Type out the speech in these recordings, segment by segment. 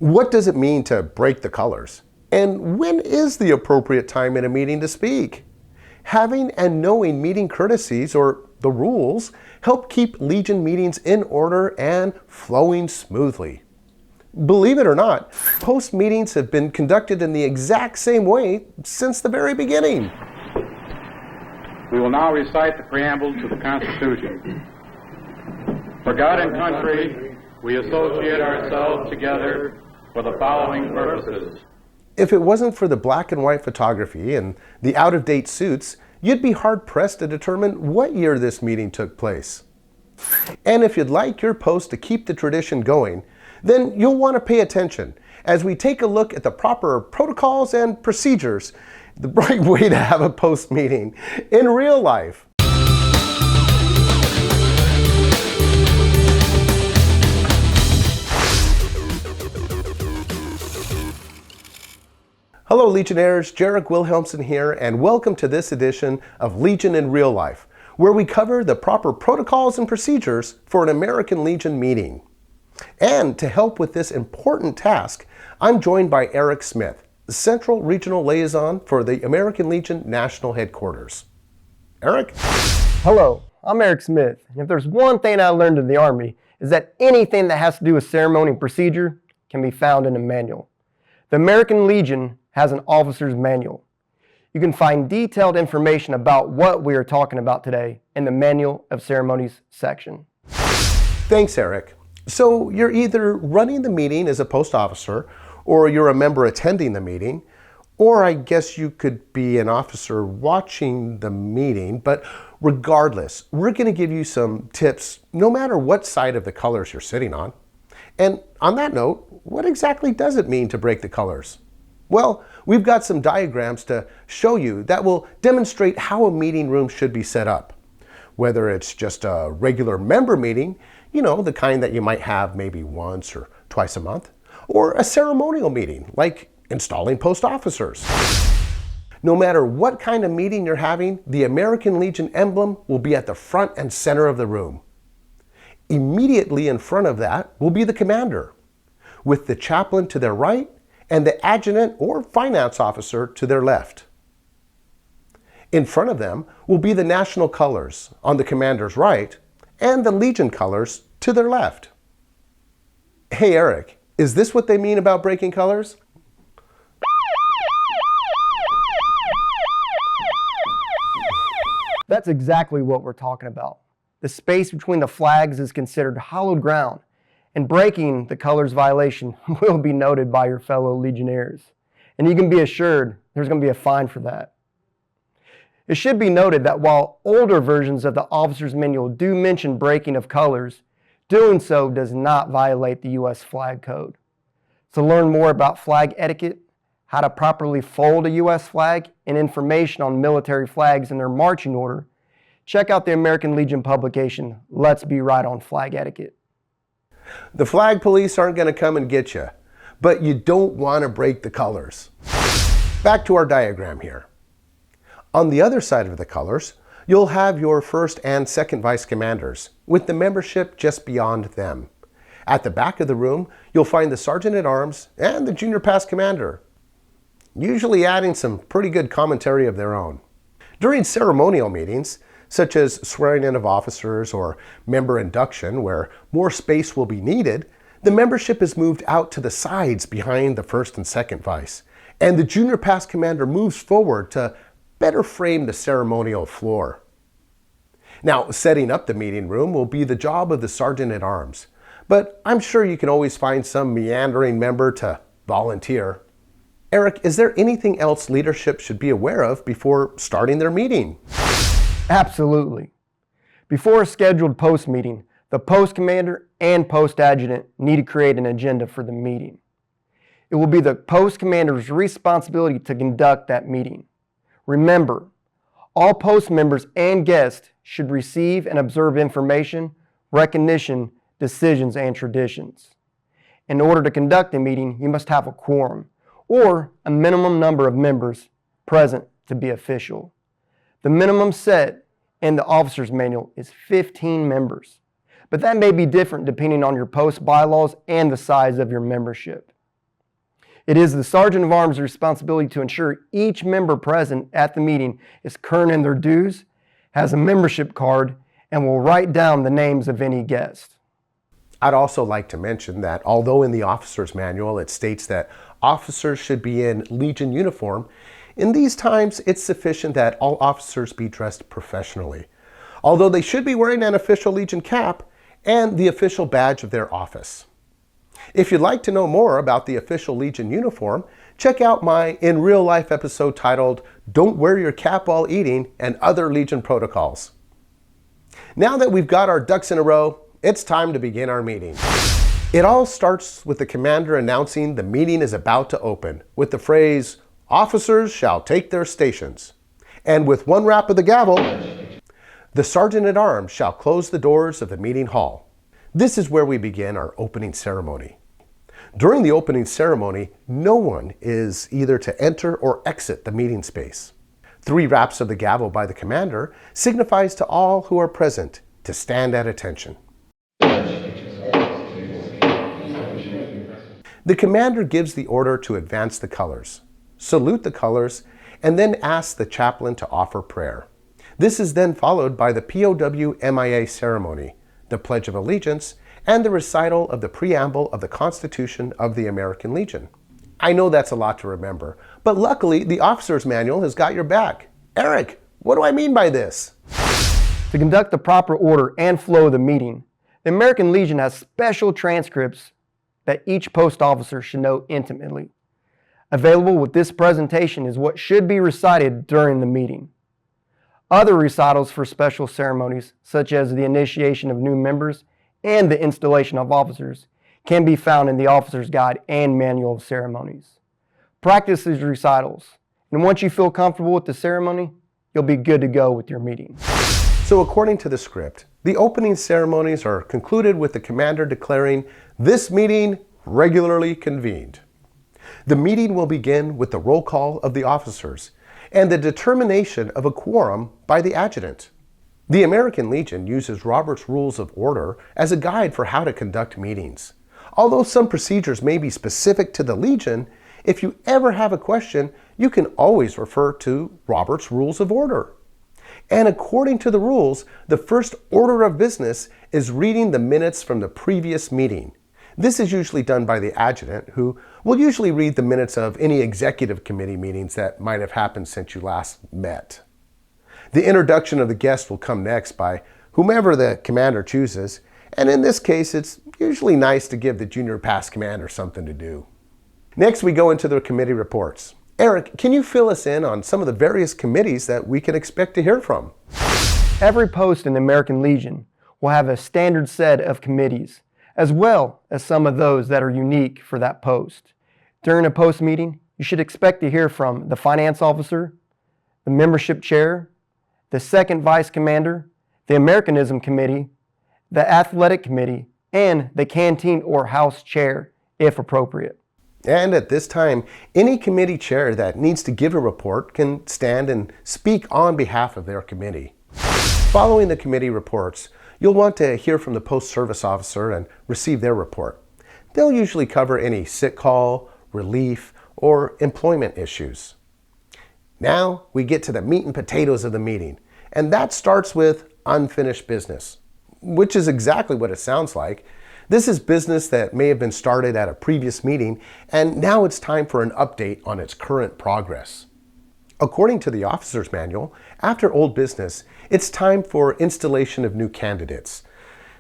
What does it mean to break the colors? And when is the appropriate time in a meeting to speak? Having and knowing meeting courtesies, or the rules, help keep Legion meetings in order and flowing smoothly. Believe it or not, post meetings have been conducted in the exact same way since the very beginning. We will now recite the preamble to the Constitution. For God and country, we associate ourselves together for the following purposes. If it wasn't for the black and white photography and the out-of-date suits, you'd be hard-pressed to determine what year this meeting took place. And if you'd like your post to keep the tradition going, then you'll want to pay attention as we take a look at the proper protocols and procedures, the right way to have a post meeting in real life. Hello Legionnaires, Jeric Wilhelmsen here, and welcome to this edition of Legion in Real Life, where we cover the proper protocols and procedures for an American Legion meeting. And to help with this important task, I'm joined by Eric Smith, Central Regional Liaison for the American Legion National Headquarters. Eric? Hello, I'm Eric Smith, and if there's one thing I learned in the Army, is that anything that has to do with ceremony and procedure can be found in a manual. The American Legion has an officer's manual. You can find detailed information about what we are talking about today in the Manual of Ceremonies section. Thanks, Eric. So you're either running the meeting as a post officer, or you're a member attending the meeting, or I guess you could be an officer watching the meeting, but regardless, we're going to give you some tips no matter what side of the colors you're sitting on. And on that note, what exactly does it mean to break the colors? Well, we've got some diagrams to show you that will demonstrate how a meeting room should be set up. Whether it's just a regular member meeting, the kind that you might have maybe once or twice a month, or a ceremonial meeting, like installing post officers. No matter what kind of meeting you're having, the American Legion emblem will be at the front and center of the room. Immediately in front of that will be the commander, with the chaplain to their right and the adjutant or finance officer to their left. In front of them will be the national colors on the commander's right and the Legion colors to their left. Hey Eric, is this what they mean about breaking colors? That's exactly what we're talking about. The space between the flags is considered hallowed ground, and breaking the colors violation will be noted by your fellow Legionnaires. And you can be assured there's going to be a fine for that. It should be noted that while older versions of the officer's manual do mention breaking of colors, doing so does not violate the U.S. flag code. To learn more about flag etiquette, how to properly fold a U.S. flag, and information on military flags and their marching order, check out the American Legion publication, Let's Be Right on Flag Etiquette. The flag police aren't going to come and get you, but you don't want to break the colors. Back to our diagram here. On the other side of the colors, you'll have your first and second vice commanders, with the membership just beyond them. At the back of the room, you'll find the sergeant at arms and the junior pass commander, usually adding some pretty good commentary of their own. During ceremonial meetings, such as swearing in of officers or member induction, where more space will be needed, the membership is moved out to the sides behind the first and second vice, and the junior pass commander moves forward to better frame the ceremonial floor. Now, setting up the meeting room will be the job of the sergeant at arms, but I'm sure you can always find some meandering member to volunteer. Eric, is there anything else leadership should be aware of before starting their meeting? Absolutely. Before a scheduled post meeting, the post commander and post adjutant need to create an agenda for the meeting. It will be the post commander's responsibility to conduct that meeting. Remember, all post members and guests should receive and observe information, recognition, decisions, and traditions. In order to conduct a meeting, you must have a quorum, or a minimum number of members present to be official. The minimum set in the officer's manual is 15 members, but that may be different depending on your post bylaws and the size of your membership. It is the Sergeant of Arms' responsibility to ensure each member present at the meeting is current in their dues, has a membership card, and will write down the names of any guest. I'd also like to mention that although in the officer's manual it states that officers should be in Legion uniform, in these times it's sufficient that all officers be dressed professionally, although they should be wearing an official Legion cap and the official badge of their office. If you'd like to know more about the official Legion uniform, check out my In Real Life episode titled Don't Wear Your Cap While Eating and Other Legion Protocols. Now that we've got our ducks in a row, it's time to begin our meeting. It all starts with the commander announcing the meeting is about to open with the phrase, "Officers shall take their stations." And with one rap of the gavel, the Sergeant at Arms shall close the doors of the meeting hall. This is where we begin our opening ceremony. During the opening ceremony, no one is either to enter or exit the meeting space. 3 raps of the gavel by the commander signifies to all who are present to stand at attention. The commander gives the order to advance the colors, salute the colors, and then asks the chaplain to offer prayer. This is then followed by the POW MIA ceremony, the Pledge of Allegiance, and the recital of the preamble of the Constitution of the American Legion. I know that's a lot to remember, but luckily the officer's manual has got your back. Eric, what do I mean by this? To conduct the proper order and flow of the meeting, the American Legion has special transcripts that each post officer should know intimately. Available with this presentation is what should be recited during the meeting. Other recitals for special ceremonies, such as the initiation of new members and the installation of officers, can be found in the Officer's Guide and Manual of Ceremonies. Practice these recitals, and once you feel comfortable with the ceremony, you'll be good to go with your meeting. So according to the script, the opening ceremonies are concluded with the commander declaring, "This meeting regularly convened." The meeting will begin with the roll call of the officers and the determination of a quorum by the adjutant. The American Legion uses Robert's Rules of Order as a guide for how to conduct meetings. Although some procedures may be specific to the Legion, if you ever have a question, you can always refer to Robert's Rules of Order. And according to the rules, the first order of business is reading the minutes from the previous meeting. This is usually done by the adjutant, who will usually read the minutes of any executive committee meetings that might have happened since you last met. The introduction of the guest will come next by whomever the commander chooses, and in this case, it's usually nice to give the junior past commander something to do. Next, we go into the committee reports. Eric, can you fill us in on some of the various committees that we can expect to hear from? Every post in the American Legion will have a standard set of committees, as well as some of those that are unique for that post. During a post meeting, you should expect to hear from the finance officer, the membership chair, the second vice commander, the Americanism committee, the athletic committee, and the canteen or house chair, if appropriate. And at this time, any committee chair that needs to give a report can stand and speak on behalf of their committee. Following the committee reports, you'll want to hear from the post-service officer and receive their report. They'll usually cover any sick call, relief, or employment issues. Now we get to the meat and potatoes of the meeting, and that starts with unfinished business, which is exactly what it sounds like. This is business that may have been started at a previous meeting, and now it's time for an update on its current progress. According to the officer's manual, after old business, it's time for installation of new candidates.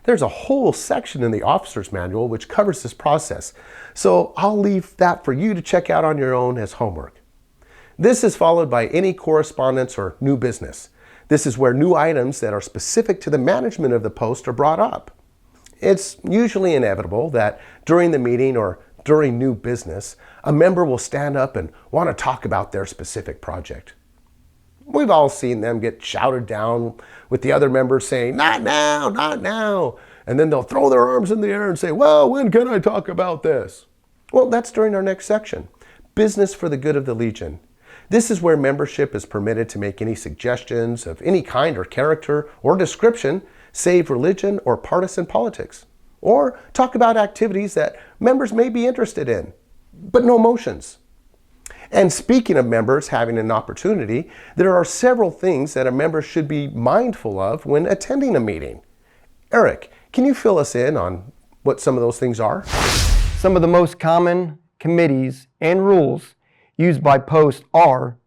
There's a whole section in the officer's manual which covers this process, so I'll leave that for you to check out on your own as homework. This is followed by any correspondence or new business. This is where new items that are specific to the management of the post are brought up. It's usually inevitable that during the meeting or during new business, a member will stand up and want to talk about their specific project. We've all seen them get shouted down with the other members saying, "Not now, not now." And then they'll throw their arms in the air and say, "Well, when can I talk about this?" Well, that's during our next section, Business for the Good of the Legion. This is where membership is permitted to make any suggestions of any kind or character or description, save religion or partisan politics, or talk about activities that members may be interested in. but no motions. And speaking of members having an opportunity, there are several things that a member should be mindful of when attending a meeting. Eric, can you fill us in on what some of those things are? Some of the most common committees and rules used by post are: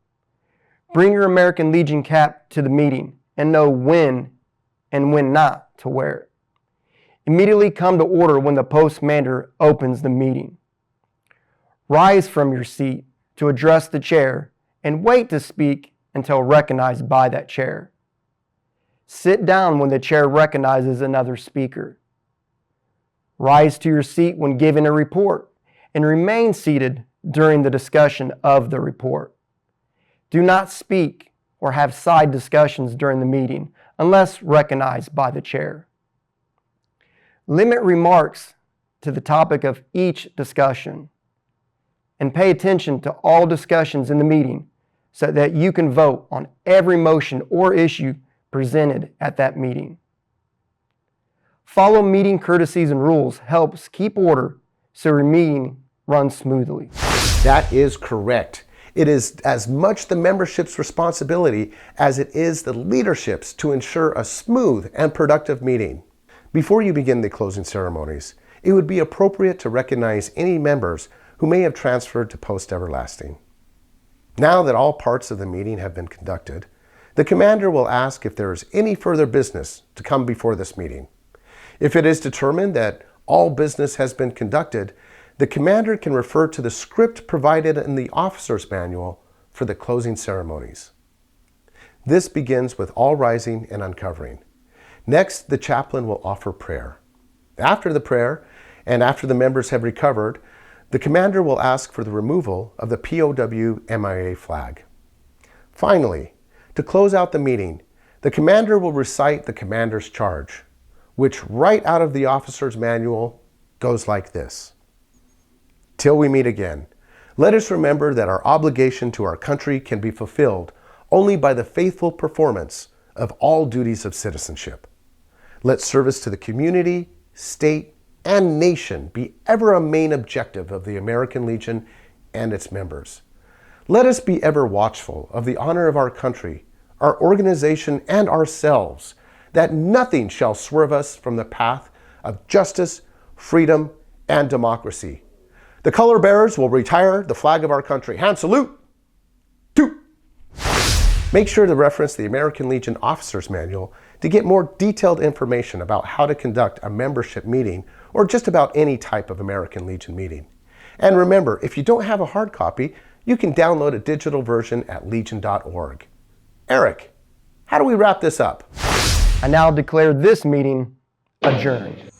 bring your American Legion cap to the meeting and know when and when not to wear it. Immediately come to order when the post commander opens the meeting. Rise from your seat to address the chair and wait to speak until recognized by that chair. Sit down when the chair recognizes another speaker. Rise to your seat when giving a report and remain seated during the discussion of the report. Do not speak or have side discussions during the meeting unless recognized by the chair. Limit remarks to the topic of each discussion, and pay attention to all discussions in the meeting so that you can vote on every motion or issue presented at that meeting. Follow meeting courtesies and rules helps keep order so your meeting runs smoothly. That is correct. It is as much the membership's responsibility as it is the leadership's to ensure a smooth and productive meeting. Before you begin the closing ceremonies, it would be appropriate to recognize any members who may have transferred to post everlasting. Now that all parts of the meeting have been conducted, the commander will ask if there is any further business to come before this meeting. If it is determined that all business has been conducted, the commander can refer to the script provided in the officer's manual for the closing ceremonies. This begins with all rising and uncovering. Next, the chaplain will offer prayer. After the prayer, and after the members have recovered, the commander will ask for the removal of the POW MIA flag. Finally, to close out the meeting, the commander will recite the commander's charge, which right out of the officer's manual goes like this. Till we meet again, let us remember that our obligation to our country can be fulfilled only by the faithful performance of all duties of citizenship. Let service to the community, state, and nation be ever a main objective of the American Legion and its members. Let us be ever watchful of the honor of our country, our organization, and ourselves, that nothing shall swerve us from the path of justice, freedom, and democracy. The color bearers will retire the flag of our country. Hand salute. 2. Make sure to reference the American Legion Officer's Manual to get more detailed information about how to conduct a membership meeting or just about any type of American Legion meeting. And remember, if you don't have a hard copy, you can download a digital version at legion.org. Eric, how do we wrap this up? I now declare this meeting adjourned.